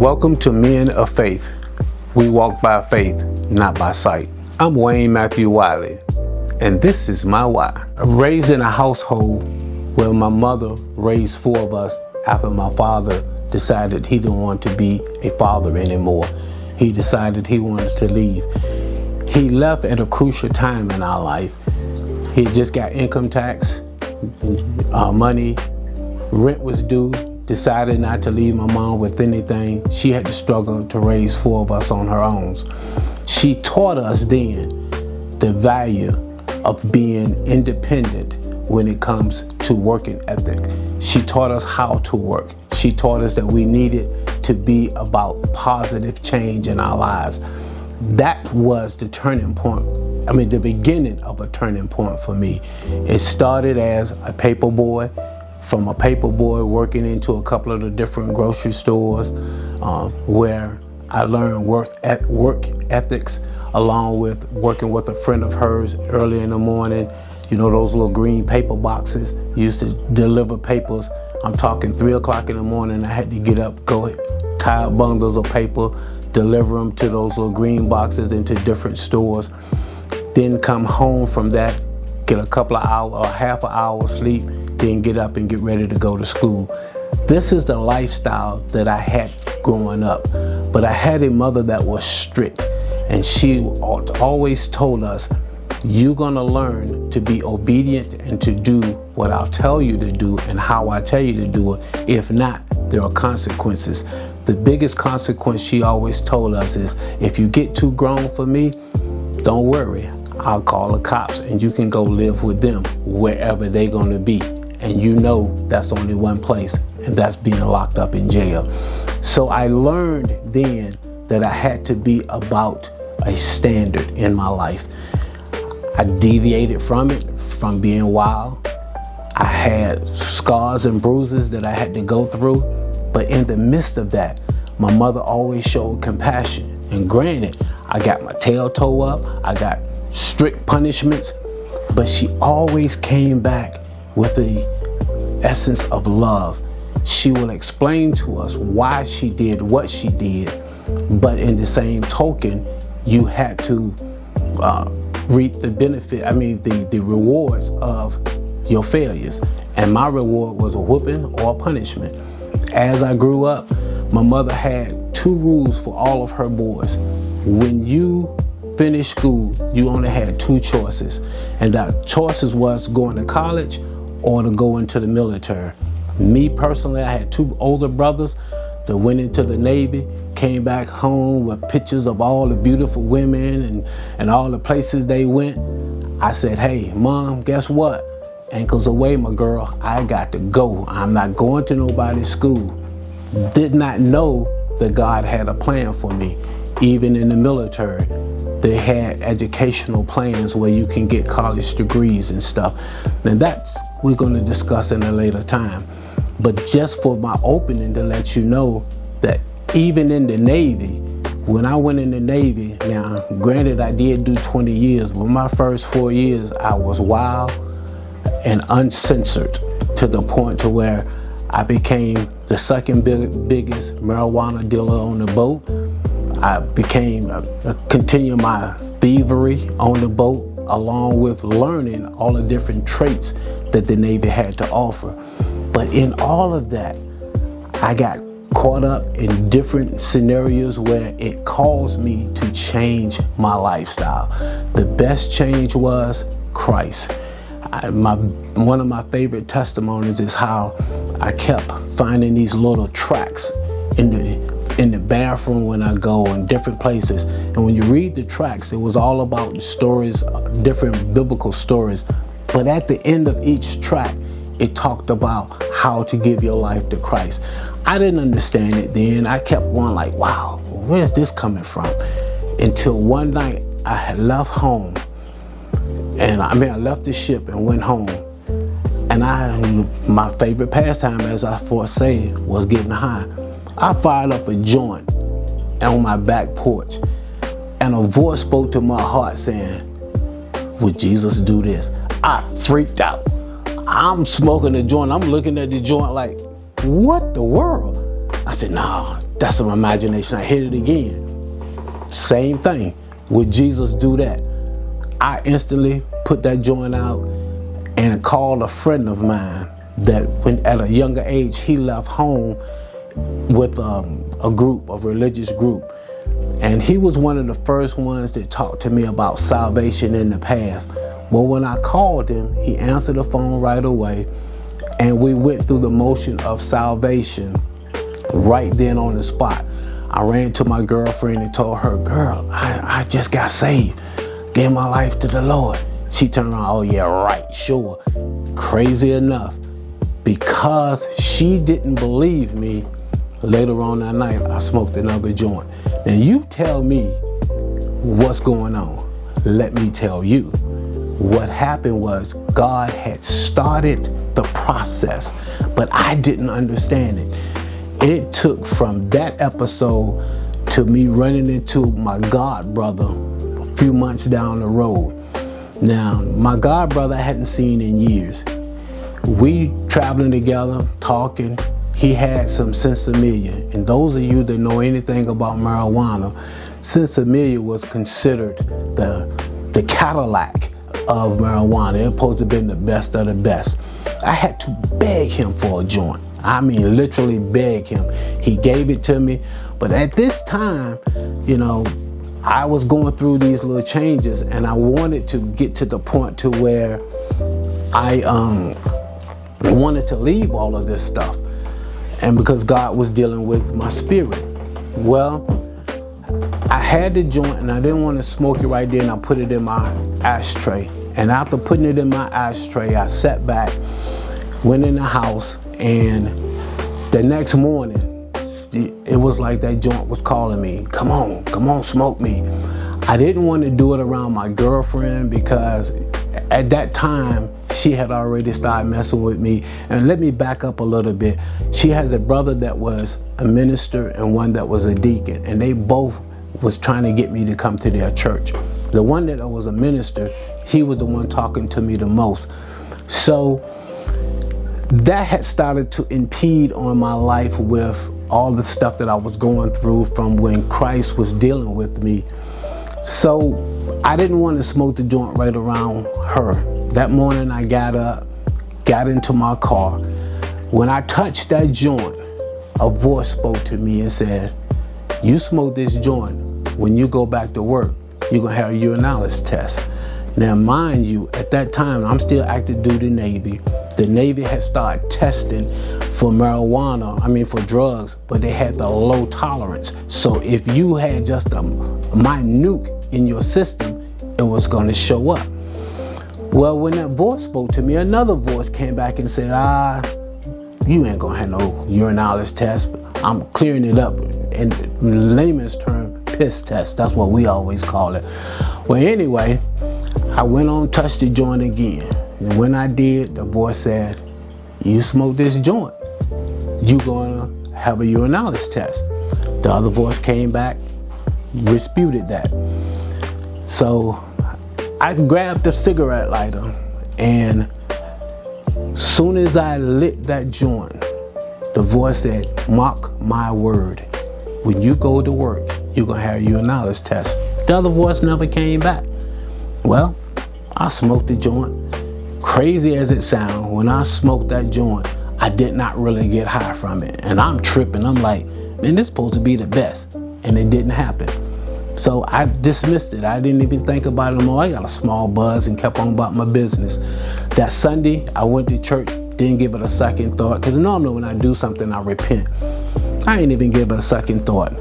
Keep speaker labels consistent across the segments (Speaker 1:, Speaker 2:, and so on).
Speaker 1: Welcome to Men of Faith. We walk by faith, not by sight. I'm Wayne Wiley, and this is my why. Raised in a household where my mother raised four of us after my father decided he didn't want to be a father anymore. He decided he wanted to leave. He left at a crucial time in our life. He had just got income tax, money, rent was due, decided not to leave my mom with anything. She had to struggle to raise four of us on her own. She taught us then the value of being independent when it comes to working ethic. She taught us how to work. She taught us that we needed to be about positive change in our lives. That was the turning point. The beginning of a turning point for me. It started as a paper boy, from a paper boy working into a couple of the different grocery stores where I learned work ethics, along with working with a friend of hers early in the morning. You know, those little green paper boxes, used to deliver papers. I'm talking 3 o'clock in the morning. I had to get up, go tie up bundles of paper, deliver them to those little green boxes into different stores. Then come home from that, get a couple of hours or half an hour sleep, then get up and get ready to go to school. This is the lifestyle that I had growing up. But I had a mother that was strict, and she always told us, you're gonna learn to be obedient and to do what I'll tell you to do and how I tell you to do it. If not, there are consequences. The biggest consequence she always told us is, if you get too grown for me, don't worry, I'll call the cops and you can go live with them wherever they're gonna be. And you know that's only one place, and that's being locked up in jail. So I learned then that I had to be about a standard in my life. I deviated from it, from being wild. I had scars and bruises that I had to go through. But in the midst of that, my mother always showed compassion. And granted, I got my tail toe up, I got strict punishments, but she always came back with the essence of love. She will explain to us why she did what she did, but in the same token, you had to reap the benefit, the rewards of your failures. And my reward was a whooping or a punishment. As I grew up, my mother had 2 rules for all of her boys. When you finished school, you only had 2 choices. And that choices was going to college or to go into the military. Me personally, I had 2 older brothers that went into the Navy, came back home with pictures of all the beautiful women and all the places they went. I said, hey, Mom, guess what? Ankles away, my girl. I got to go. I'm not going to nobody's school. Did not know that God had a plan for me. Even in the military, they had educational plans where you can get college degrees and stuff. And that's we're going to discuss in a later time. But just for my opening to let you know that even in the Navy, when I went in the Navy, now granted I did do 20 years, but my first 4 years I was wild and uncensored to the point to where I became the second biggest marijuana dealer on the boat. I continued my thievery on the boat, along with learning all the different traits that the Navy had to offer. But in all of that, I got caught up in different scenarios where it caused me to change my lifestyle. The best change was Christ. One of my favorite testimonies is how I kept finding these little tracts in the bathroom when I go, in different places. And when you read the tracts, it was all about stories, different biblical stories. But at the end of each tract, it talked about how to give your life to Christ. I didn't understand it then. I kept going like, wow, where's this coming from? Until one night I had left home. And I left the ship and went home. And my favorite pastime, as I foresay, was getting high. I fired up a joint on my back porch, and a voice spoke to my heart saying, would Jesus do this? I freaked out. I'm smoking the joint. I'm looking at the joint like, what the world? I said, no, That's some imagination. I hit it again. Same thing. Would Jesus do that? I instantly put that joint out and called a friend of mine that when at a younger age he left home with a religious group. And he was one of the first ones that talked to me about salvation in the past. Well, when I called him, he answered the phone right away, and we went through the motion of salvation right then on the spot. I ran to my girlfriend and told her, girl, I just got saved, gave my life to the Lord. She turned around, oh yeah, right, sure. Crazy enough, because she didn't believe me, later on that night, I smoked another joint. Now you tell me what's going on. Let me tell you. What happened was God had started the process, but I didn't understand it. It took from that episode to me running into my god brother a few months down the road. Now, my god brother I hadn't seen in years. We traveling together, talking. He had some Sinsemilla, and those of you that know anything about marijuana, Sinsemilla was considered the Cadillac of marijuana. It was supposed to have been the best of the best. I had to beg him for a joint. I mean, literally beg him. He gave it to me, but at this time, you know, I was going through these little changes, and I wanted to get to the point to where I wanted to leave all of this stuff. And because God was dealing with my spirit. Well, I had the joint and I didn't want to smoke it right there, and I put it in my ashtray. And after putting it in my ashtray, I sat back, went in the house, and the next morning, it was like that joint was calling me, come on, smoke me. I didn't want to do it around my girlfriend because at that time, she had already started messing with me. And let me back up a little bit. She has a brother that was a minister and one that was a deacon, and they both was trying to get me to come to their church. The one that was a minister, he was the one talking to me the most. So that had started to impede on my life with all the stuff that I was going through from when Christ was dealing with me. So I didn't want to smoke the joint right around her. That morning I got up, got into my car. When I touched that joint, a voice spoke to me and said, you smoke this joint, when you go back to work, you're going to have a urinalysis test. Now, mind you, at that time, I'm still active duty Navy. The Navy had started testing for marijuana, for drugs, but they had the low tolerance. So if you had just a minute in your system, it was going to show up. Well, when that voice spoke to me, another voice came back and said, you ain't going to have no urinalysis test. I'm clearing it up. In layman's term, piss test. That's what we always call it. Well, anyway, I went on, touched the joint again. And when I did, the voice said, you smoke this joint, you're going to have a urinalysis test. The other voice came back, disputed that. So I grabbed a cigarette lighter, and soon as I lit that joint, the voice said, mark my word, when you go to work, you're going to have a urinalysis test. The other voice never came back. Well, I smoked the joint. Crazy as it sounds, when I smoked that joint, I did not really get high from it. And I'm tripping. I'm like, man, this is supposed to be the best. And it didn't happen. So I dismissed it. I didn't even think about it anymore. I got a small buzz and kept on about my business. That Sunday, I went to church, didn't give it a second thought. Because normally when I do something, I repent. I ain't even give it a second thought.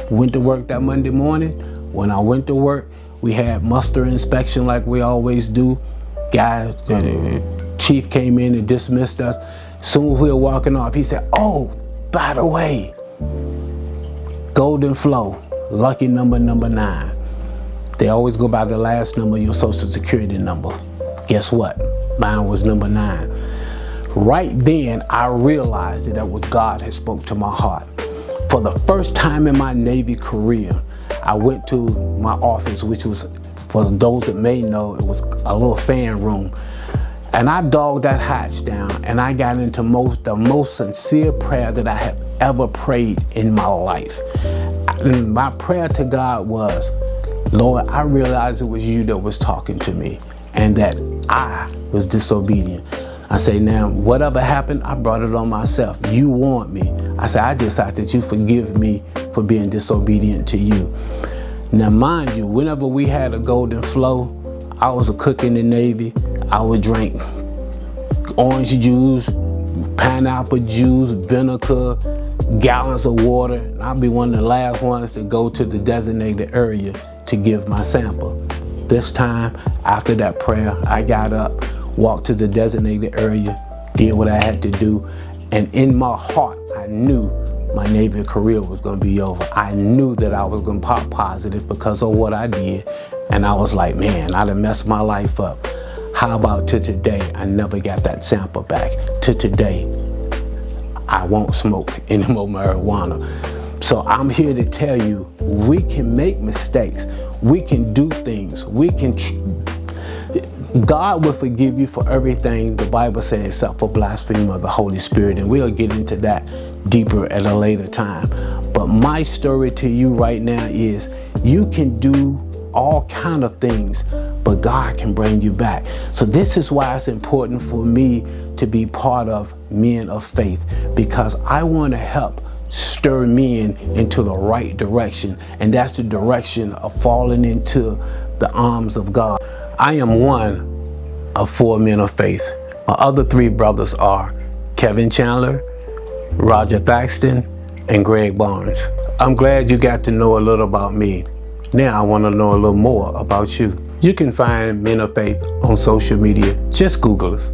Speaker 1: Went to work that Monday morning. When I went to work, we had muster inspection like we always do. The chief came in and dismissed us. Soon as we were walking off, he said, oh, by the way, Golden Flow, lucky number 9. They always go by the last number of your social security number. Guess what? Mine was number 9. Right then, I realized that was God had spoke to my heart. For the first time in my Navy career, I went to my office, which was, for those that may know, it was a little fan room. And I dogged that hatch down, and I got into the most sincere prayer that I have ever prayed in my life. And my prayer to God was, Lord, I realized it was you that was talking to me and that I was disobedient. I say, now, whatever happened, I brought it on myself. You warned me. I say, I just ask that you forgive me for being disobedient to you. Now, mind you, whenever we had a golden flow, I was a cook in the Navy. I would drink orange juice, pineapple juice, vinegar, gallons of water. And I'd be one of the last ones to go to the designated area to give my sample. This time, after that prayer, I got up, walked to the designated area, did what I had to do, and in my heart, I knew my Navy career was going to be over. I knew that I was going to pop positive because of what I did, and I was like, man, I done messed my life up. How about to today, I never got that sample back. To today, I won't smoke any more marijuana. So I'm here to tell you, we can make mistakes. We can do things. God will forgive you for everything, the Bible says, except for blasphemy of the Holy Spirit. And we'll get into that deeper at a later time. But my story to you right now is you can do all kind of things, but God can bring you back. So this is why it's important for me to be part of Men of Faith, because I want to help stir men into the right direction, and that's the direction of falling into the arms of God. I am one of 4 men of faith. My other 3 brothers are Kevin Chandler, Roger Thaxton, and Greg Barnes. I'm glad you got to know a little about me. Now I want to know a little more about you. You can find Men of Faith on social media. Just Google us.